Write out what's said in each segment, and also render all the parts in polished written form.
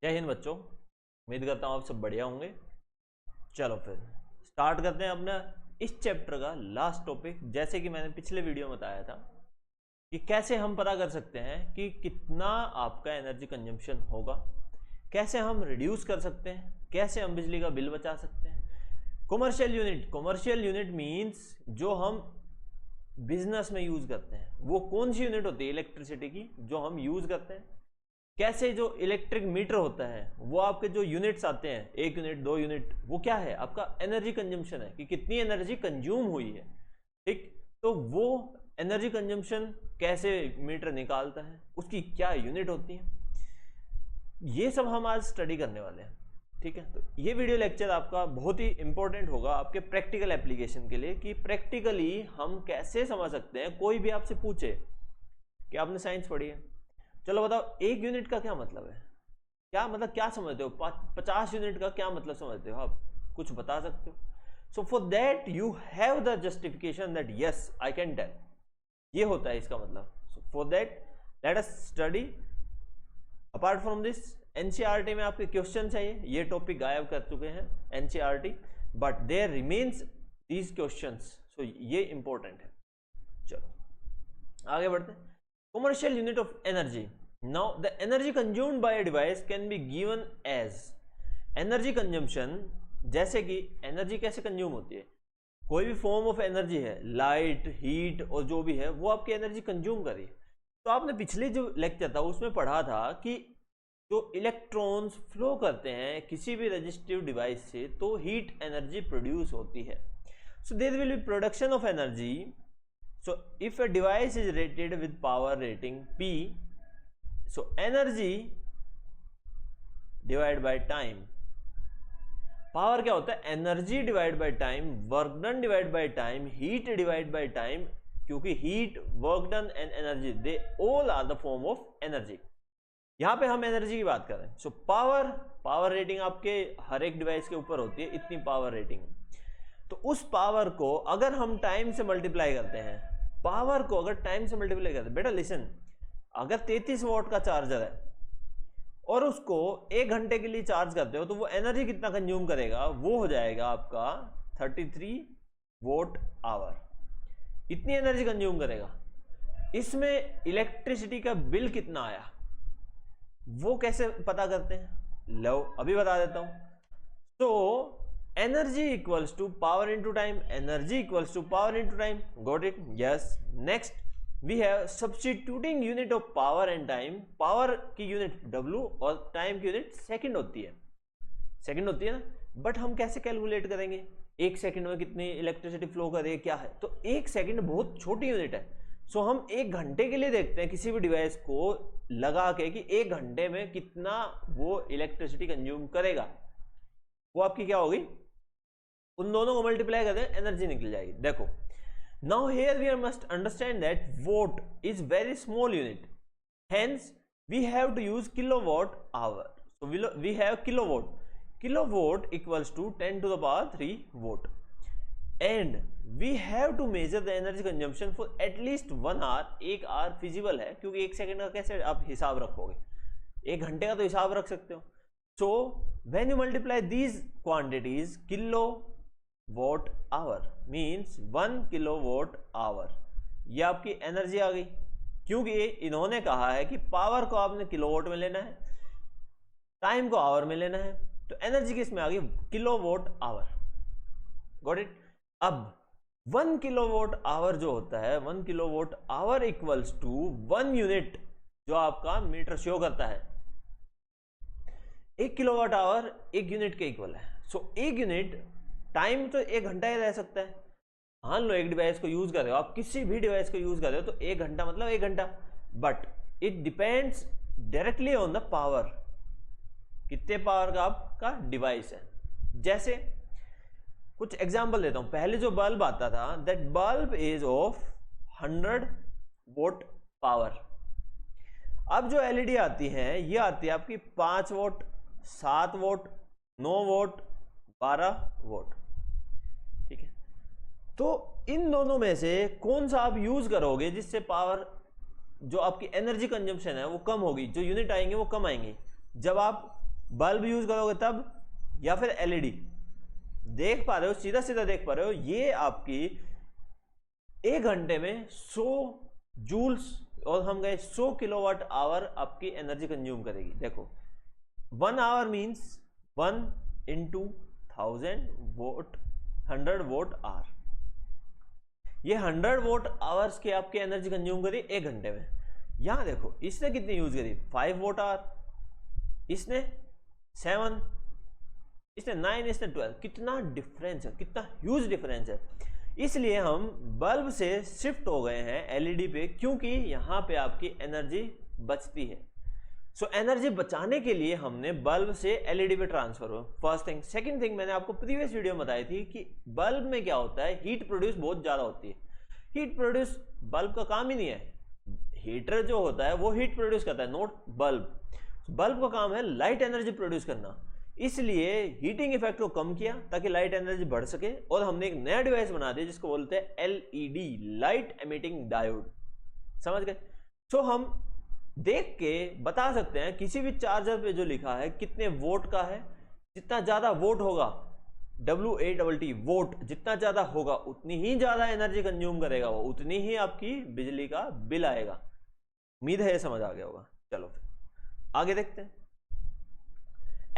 जय हिंद बच्चों, उम्मीद करता हूँ आप सब बढ़िया होंगे। चलो फिर स्टार्ट करते हैं अपना इस चैप्टर का लास्ट टॉपिक। जैसे कि मैंने पिछले वीडियो में बताया था कि कैसे हम पता कर सकते हैं कि कितना आपका एनर्जी कंजम्पशन होगा, कैसे हम रिड्यूस कर सकते हैं, कैसे हम बिजली का बिल बचा सकते हैं। कमर्शियल यूनिट मीन्स जो हम बिजनेस में यूज करते हैं, वो कौन सी यूनिट होती है इलेक्ट्रिसिटी की जो हम यूज करते हैं। कैसे जो इलेक्ट्रिक मीटर होता है वो आपके जो यूनिट्स आते हैं, 1 यूनिट 2 यूनिट, वो क्या है आपका एनर्जी कंजम्पशन है कि कितनी एनर्जी कंज्यूम हुई है। ठीक, तो वो एनर्जी कंजम्पशन कैसे मीटर निकालता है, उसकी क्या यूनिट होती है, ये सब हम आज स्टडी करने वाले हैं। ठीक है, तो ये वीडियो लेक्चर आपका बहुत ही इंपॉर्टेंट होगा आपके प्रैक्टिकल एप्लीकेशन के लिए कि प्रैक्टिकली हम कैसे समझ सकते हैं। कोई भी आपसे पूछे कि आपने साइंस पढ़ी है, चलो बताओ 1 यूनिट का क्या मतलब है, क्या मतलब क्या समझते हो, 50 यूनिट का क्या मतलब समझते हो, आप कुछ बता सकते हो। So for that you have the justification that yes I can tell, ये होता है इसका मतलब। So for that let us study. Apart from this NCERT में आपके क्वेश्चन चाहिए, ये टॉपिक गायब कर चुके हैं NCERT, but there remains these questions, so ये इंपॉर्टेंट है। चलो आगे बढ़ते हैं। Commercial unit of energy. Now the energy consumed by a device can be given as energy consumption। जैसे कि एनर्जी कैसे कंज्यूम होती है, कोई भी फॉर्म ऑफ एनर्जी है, लाइट, हीट और जो भी है वो आपकी एनर्जी कंज्यूम कर रही है। तो आपने पिछले जो लेक्चर था उसमें पढ़ा था कि जो इलेक्ट्रॉन्स फ्लो करते हैं किसी भी रेजिस्टिव डिवाइस से तो हीट एनर्जी प्रोड्यूस होती है। So there will be production of energy. So if a device is rated with power rating P, so energy divided by time, power क्या होता है, energy divided by time, work done divided by time, heat divided by time, क्योंकि heat, work done and energy they all are the form of energy। यहाँ पे हम energy की बात कर रहे हैं। सो पावर रेटिंग आपके हर एक डिवाइस के ऊपर होती है, इतनी पावर रेटिंग। तो उस पावर को अगर हम टाइम से मल्टीप्लाई करते हैं, पावर को अगर टाइम से मल्टीप्लाई करते हैं, बेटा लिसन, अगर 33 वॉट का चार्जर है और उसको 1 घंटे के लिए चार्ज करते हो तो वो एनर्जी कितना कंज्यूम करेगा, वो हो जाएगा आपका 33 वॉट आवर, इतनी एनर्जी कंज्यूम करेगा। इसमें इलेक्ट्रिसिटी का बिल कितना आया वो कैसे पता करते हैं, लो अभी बता देता हूं। तो energy equals to power into time, energy equals to power into time, got it? Yes. Next we have substituting unit of power and time। power की यूनिट W और टाइम की यूनिट सेकंड होती है ना, बट हम कैसे calculate करेंगे 1 second में कितनी इलेक्ट्रिसिटी फ्लो कर रही है, क्या है। तो 1 सेकंड बहुत छोटी यूनिट है। सो हम 1 घंटे के लिए देखते हैं किसी भी डिवाइस को लगा के कि 1 घंटे में कितना वो इलेक्ट्रिसिटी कंज्यूम करेगा, वो आपकी क्या होगी, उन दोनों को मल्टीप्लाई करते हैं, एनर्जी निकल जाएगी। देखो now here we must understand that watt is very small unit, hence we have to use kilowatt hour. So we have kilowatt equals to 10 to the power 3 watt, and we have to measure the energy consumption for at least 1 hour. 1 hour feasible है क्योंकि 1 second का कैसे आप हिसाब रखोगे, 1 घंटे का तो हिसाब रख सकते हो। So when you multiply these quantities, kilowatt hour means 1 kilowatt our, ये आपकी एनर्जी आ गई। क्योंकि इन्होंने कहा है कि पावर को आपने किलोवाट में लेना है, टाइम को आवर में लेना है, तो एनर्जी किस में आ गई, किलोवाट आवर, गॉट इट। अब 1 किलोवाट आवर जो होता है, 1 kilowatt hour equals to 1 unit जो आपका मीटर शो करता है। 1 किलोवाट आवर 1 यूनिट के इक्वल है। सो 1 यूनिट टाइम तो 1 घंटा ही रह सकता है। मान लो एक डिवाइस को यूज कर रहे हो, आप किसी भी डिवाइस को यूज कर रहे हो तो 1 घंटा मतलब 1 घंटा, but it depends directly on the power, कितने पावर का आपका डिवाइस है। जैसे कुछ एग्जांपल देता हूं। पहले जो बल्ब आता था, that bulb is of 100 vote power. अब जो एलईडी आती है, ये आती है आपकी 5 वोट, 7 वोट, 9 वोट, 12 वोट। ठीक है, तो इन दोनों में से कौन सा आप यूज करोगे जिससे पावर, जो आपकी एनर्जी कंजम्पशन है वो कम होगी, जो यूनिट आएंगे वो कम आएंगे। जब आप बल्ब यूज करोगे तब, या फिर एलईडी। देख पा रहे हो, सीधा सीधा देख पा रहे हो, ये आपकी 1 घंटे में 100 जूल्स और हम गए 100 किलोवाट आवर आपकी एनर्जी कंज्यूम करेगी। देखो 1 hour means 1 into 1000 watt 100 watt hour, ये 100 वोट आवर्स की आपकी एनर्जी कंज्यूम करी 1 घंटे में। यहां देखो इसने कितनी यूज करी, 5 वोट आवर, इसने 7, इसने 9, इसने 12। कितना डिफरेंस है, कितना ह्यूज डिफरेंस है। इसलिए हम बल्ब से शिफ्ट हो गए हैं एलईडी पे, क्योंकि यहां पे आपकी एनर्जी बचती है। सो एनर्जी बचाने के लिए हमने बल्ब से एलईडी पे ट्रांसफर हो, फर्स्ट थिंग। सेकंड थिंग, मैंने आपको प्रीवियस वीडियो में बताई थी कि बल्ब में क्या होता है, हीट प्रोड्यूस बहुत ज्यादा होती है। हीट प्रोड्यूस बल्ब का काम ही नहीं है, हीटर जो होता है वो हीट प्रोड्यूस करता है, नॉट बल्ब। बल्ब का काम है लाइट एनर्जी प्रोड्यूस करना, इसलिए हीटिंग इफेक्ट को कम किया ताकि लाइट एनर्जी बढ़ सके, और हमने एक नया डिवाइस बना दिया जिसको बोलते हैं एलईडी, लाइट एमिटिंग डायोड। समझ गए? सो हम देख के बता सकते हैं किसी भी चार्जर पे जो लिखा है कितने वोट का है, जितना ज्यादा वोट होगा, WATT वोट, जितना ज्यादा होगा उतनी ही ज्यादा एनर्जी कंज्यूम करेगा वो, उतनी ही आपकी बिजली का बिल आएगा। उम्मीद है ये समझ आ गया होगा। चलो फिर आगे देखते हैं।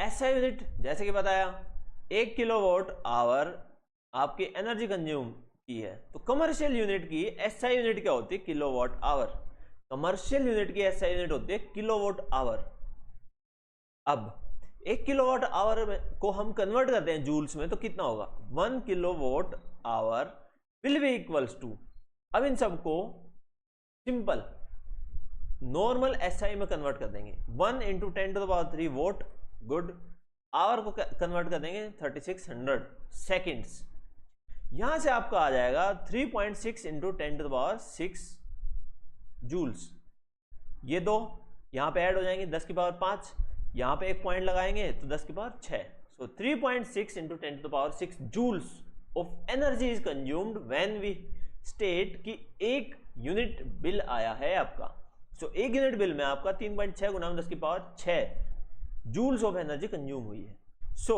एसआई यूनिट, जैसे कि बताया 1 किलोवाट आवर आपकी एनर्जी कंज्यूम की है, तो कमर्शियल यूनिट की एसआई यूनिट क्या होती है, किलोवाट आवर। कमर्शियल यूनिट की एसआई यूनिट होती है किलोवाट आवर। अब 1 किलोवाट आवर को हम कन्वर्ट करते हैं जूल्स में, तो कितना होगा, 1 kilowatt hour will be equals to, अब इन सबको सिंपल नॉर्मल एसआई में कन्वर्ट कर देंगे, 1 इंटू 10⁻³ वोट, गुड, आवर को कन्वर्ट कर देंगे 3600 सेकेंड्स। यहां से आपका आ जाएगा 3.6 इंटू 10⁻6 जूल्स। ये दो यहां पे ऐड हो जाएंगे 10⁵, यहां पे एक पॉइंट लगाएंगे तो 10⁶। So 3.6 into 10⁻6 joules of energy is consumed when we state कि 1 यूनिट बिल आया है आपका। सो 1 यूनिट बिल में आपका 3.6 गुना 10⁶ जूल्स ऑफ एनर्जी कंज्यूम हुई है। So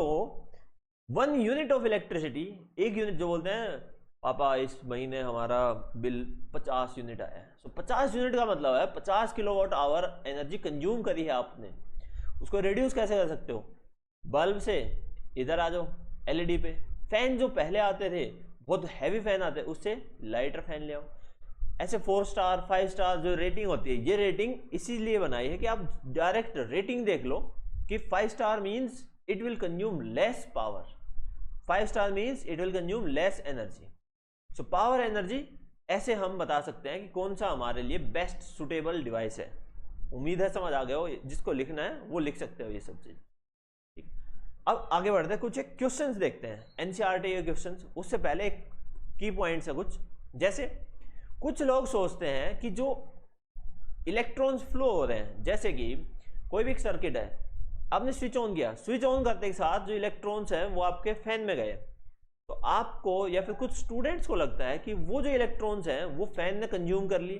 1 unit of electricity, 1 unit, जो बोलते हैं पापा इस महीने हमारा बिल 50 यूनिट आया है, सो 50 यूनिट का मतलब है 50 किलोवाट आवर एनर्जी कंज्यूम करी है आपने। उसको रिड्यूस कैसे कर सकते हो, बल्ब से इधर आ जाओ एलईडी पे, फैन जो पहले आते थे बहुत हैवी फैन आते, उससे लाइटर फैन ले आओ। ऐसे 4 स्टार 5 स्टार जो रेटिंग होती है, ये रेटिंग इसीलिए बनाई है कि आप डायरेक्ट रेटिंग देख लो कि 5 star means it will consume less power, 5 star means it will consume less energy. So power energy ऐसे हम बता सकते हैं कि कौन सा हमारे लिए बेस्ट सुटेबल डिवाइस है। उम्मीद है समझ आ गया हो, जिसको लिखना है वो लिख सकते हो ये सब चीज। ठीक, अब आगे बढ़ते हैं, कुछ एक क्वेश्चंस देखते हैं, एनसीईआरटी के क्वेश्चंस। उससे पहले एक की पॉइंट्स है कुछ, जैसे कुछ लोग सोचते हैं कि जो इलेक्ट्रॉन्स फ्लो हो रहे हैं, जैसे कि कोई भी सर्किट है, आपने स्विच ऑन किया, स्विच ऑन करते के साथ जो इलेक्ट्रॉन्स हैं वो आपके फैन में गए, तो आपको या फिर कुछ स्टूडेंट्स को लगता है कि वो जो इलेक्ट्रॉन्स हैं वो फैन ने कंज्यूम कर लिए।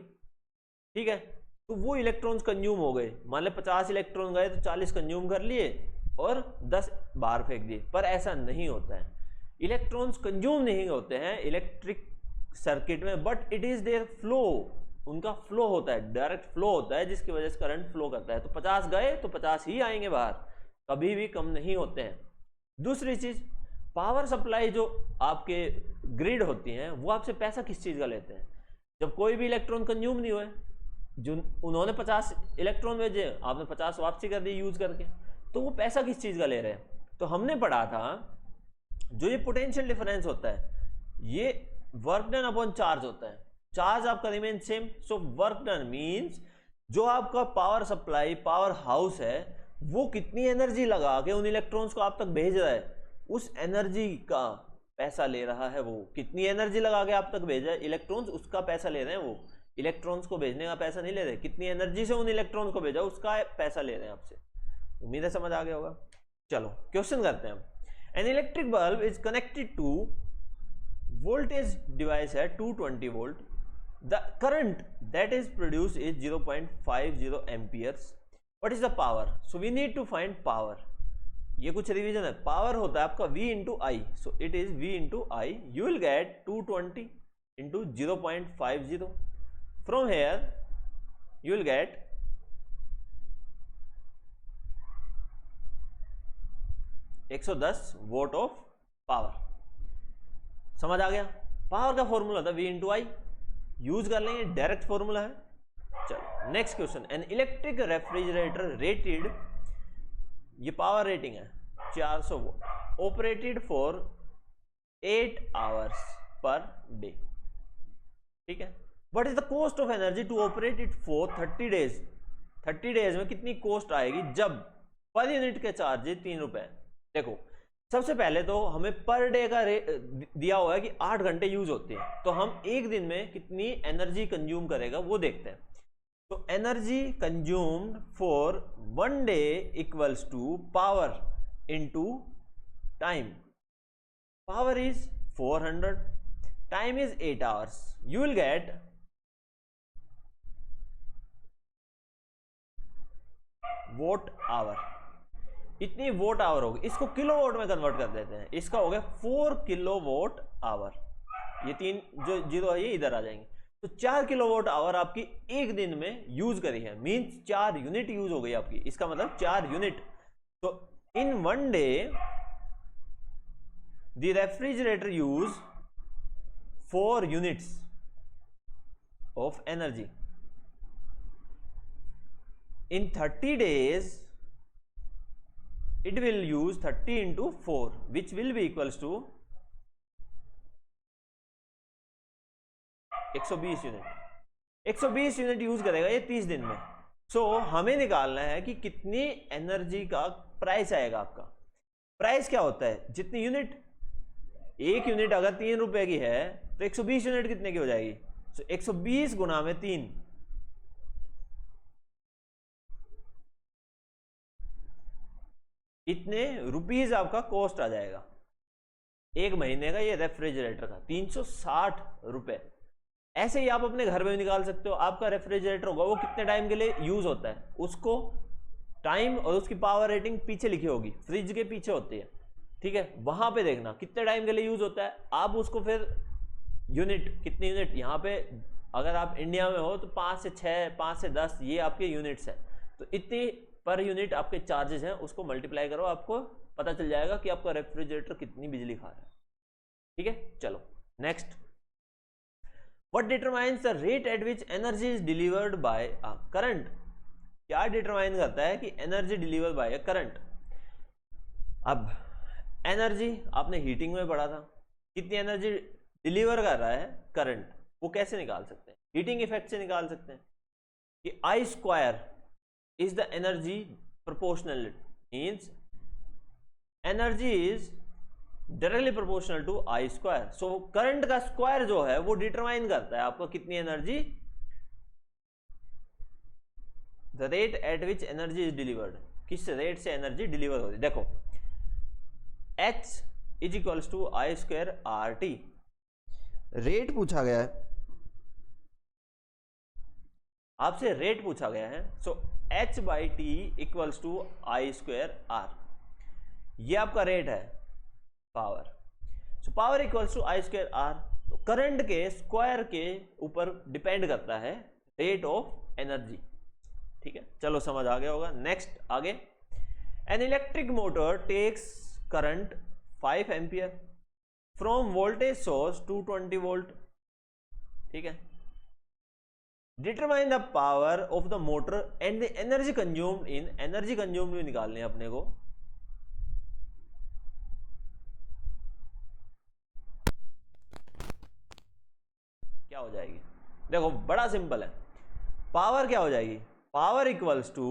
ठीक है, तो वो इलेक्ट्रॉन्स कंज्यूम हो गए, मान लो 50 इलेक्ट्रॉन गए तो 40 कंज्यूम कर लिए और 10 बाहर फेंक दिए, पर ऐसा नहीं होता है। इलेक्ट्रॉन्स कंज्यूम नहीं होते हैं इलेक्ट्रिक सर्किट में, but it is their flow, उनका फ्लो होता है, डायरेक्ट फ्लो होता है, जिसकी वजह से करंट फ्लो करता है। तो 50 गए तो 50 ही आएंगे बाहर, कभी भी कम नहीं होते हैं। दूसरी चीज, पावर सप्लाई जो आपके ग्रिड होती हैं वो आपसे पैसा किस चीज का लेते हैं, जब कोई भी इलेक्ट्रॉन कंज्यूम नहीं हुए, जो उन्होंने 50 इलेक्ट्रॉन भेजे, आपने 50 वापसी कर दी यूज करके, तो वो पैसा किस चीज का ले रहे हैं। तो हमने पढ़ा था जो ये पोटेंशियल डिफरेंस होता है, ये वर्क डन अपॉन चार्ज होता है, चार्ज आपका remain same. So work done means जो आपका पावर सप्लाई पावर हाउस है वो कितनी एनर्जी लगा के उन इलेक्ट्रॉन्स को आप तक भेज रहा है, उस एनर्जी का पैसा ले रहा है। वो कितनी एनर्जी लगा के आप तक भेजा है इलेक्ट्रॉन्स, उसका पैसा ले रहे हैं। वो इलेक्ट्रॉन्स को भेजने का पैसा नहीं ले रहे, कितनी एनर्जी से उन इलेक्ट्रॉन्स को भेजा उसका पैसा ले रहे हैं आपसे। उम्मीद है समझ आ गया होगा। चलो क्वेश्चन करते हैं हम। An electric bulb is connected to voltage device है 220 volt, the current that is produce is 0.50 amperes, what is the power. So we need to find power. ये कुछ रिवीजन है। पावर होता है आपका V into I, so it is V into I, you will get 220 into 0.50, from here you will get 110 watt of power. समझ आ गया? Power का फॉर्मूला था V इंटू आई, यूज कर लेंगे, डायरेक्ट फॉर्मूला है। चलो next question, an electric refrigerator rated, ये पावर रेटिंग है 400 watt, operated for 8 hours per day. ठीक है, what is the cost of energy to operate it for 30 days. 30 days में कितनी कॉस्ट आएगी जब पर यूनिट के चार्जेस 3 रुपए। देखो सबसे पहले तो हमें पर डे का दिया हुआ है कि 8 घंटे यूज होते हैं, तो हम एक दिन में कितनी एनर्जी कंज्यूम करेगा वो देखते हैं। तो energy consumed for 1 day equals to power into time. Power is 400, time is 8 hours, you will get watt hour. इतनी वोट आवर होगी, इसको किलो वोट में कन्वर्ट कर देते हैं, इसका हो गया 4 किलो वोट आवर। ये 3 जो जीरो है ये इधर आ जाएंगे, तो 4 किलो वोट आवर आपकी एक दिन में यूज करी है, मींस 4 यूनिट यूज हो गई आपकी, इसका मतलब 4 यूनिट। तो इन 1 day the refrigerator use 4 units of energy. In 30 days it will use 30 into 4 which will be equals to 120 unit. 120 unit use करेगा ये 30 दिन में। सो हमें निकालना है कि कितनी एनर्जी का प्राइस आएगा। आपका प्राइस क्या होता है, जितनी यूनिट, एक यूनिट अगर 3 रुपए की है तो 120 यूनिट कितने की हो जाएगी, सो 120 गुना में 3, इतने रुपीज आपका कॉस्ट आ जाएगा एक महीने का ये रेफ्रिजरेटर का, 360 रुपए। ऐसे ही आप अपने घर में भी निकाल सकते हो। आपका रेफ्रिजरेटर होगा वो कितने टाइम के लिए यूज होता है, उसको टाइम और उसकी पावर रेटिंग पीछे लिखी होगी, फ्रिज के पीछे होती है। ठीक है, वहां पे देखना कितने टाइम के लिए यूज होता है, आप उसको फिर यूनिट, कितनी यूनिट, यहाँ पे अगर आप इंडिया में हो तो 5 से 6, 5 से 10 ये आपके यूनिट्स है, तो इतनी पर यूनिट आपके चार्जेस हैं, उसको मल्टीप्लाई करो, आपको पता चल जाएगा कि आपका रेफ्रिजरेटर कितनी बिजली खा रहा है। ठीक है, चलो next, what determines the rate at which energy is delivered by a current. क्या डिटरमाइन करता है कि energy delivered by a current. अब एनर्जी आपने हीटिंग में पढ़ा था, कितनी एनर्जी डिलीवर कर रहा है करंट, वो कैसे निकाल सकते हैं, हीटिंग इफेक्ट से निकाल सकते हैं कि आई square is the energy proportional, means energy is directly proportional to I square। so current का स्क्वायर जो है वो डिटरमाइन करता है आपको कितनी energy, the rate at which energy is delivered, किस रेट से एनर्जी डिलीवर होती है। देखो H is equals to I square R T, rate पूछा गया है आपसे, रेट पूछा गया है। सो H by T equals to I square R, ये आपका रेट है power. So power equals to I square R, तो करंट के स्क्वायर के ऊपर डिपेंड करता है रेट ऑफ एनर्जी। ठीक है, चलो समझ आ गया होगा। नेक्स्ट आगे, an electric motor takes current 5 ampere from voltage source to 20 volt. ठीक है, determine the power of the motor and the energy consumed in, energy consumed भी निकालने हैं अपने को। क्या हो जाएगी, देखो बड़ा सिंपल है, पावर क्या हो जाएगी, पावर इक्वल्स टू,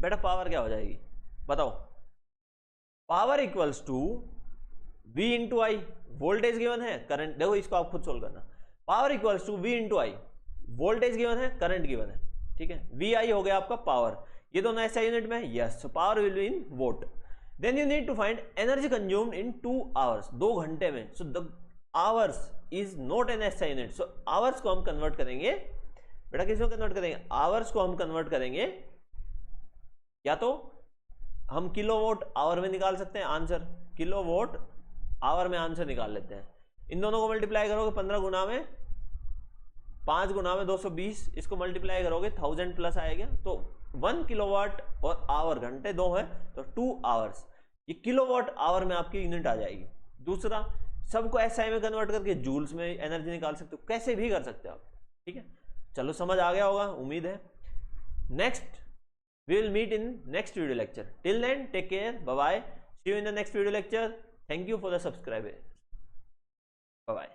बेटा पावर क्या हो जाएगी बताओ, power equals to V into I, voltage given है, करंट, देखो इसको आप खुद सोल्व करना, power equals to V into I, voltage given है, करंट गिवन है। ठीक है, वी आई हो गया आपका पावर, ये दोनों ऐसा यूनिट में, yes, power will be in watt. Then you need to find energy consumed in 2 hours, 2 घंटे में। So the hours is not an SI unit, so hours को हम कन्वर्ट करेंगे, बेटा किसको कन्वर्ट करेंगे, आवर्स को हम कन्वर्ट करेंगे या तो हम किलोवाट आवर में निकाल सकते हैं आंसर, किलोवाट आवर में आंसर निकाल लेते हैं। इन दोनों को मल्टीप्लाई करोगे 15 गुना में 5 गुना में 220, इसको मल्टीप्लाई करोगे 1000 प्लस आएगा, तो 1 किलोवाट और आवर घंटे 2 है तो 2 आवर्स, ये किलोवाट आवर में आपकी यूनिट आ जाएगी। दूसरा, सबको एसआई में कन्वर्ट करके जूल्स में एनर्जी निकाल सकते हो, कैसे भी कर सकते हो आप, ठीक है। चलो समझ आ गया होगा, उम्मीद है। Next we will meet in next video lecture. Till then, take care, bye bye, see you in the next video lecture. Thank you for the subscribe, bye bye.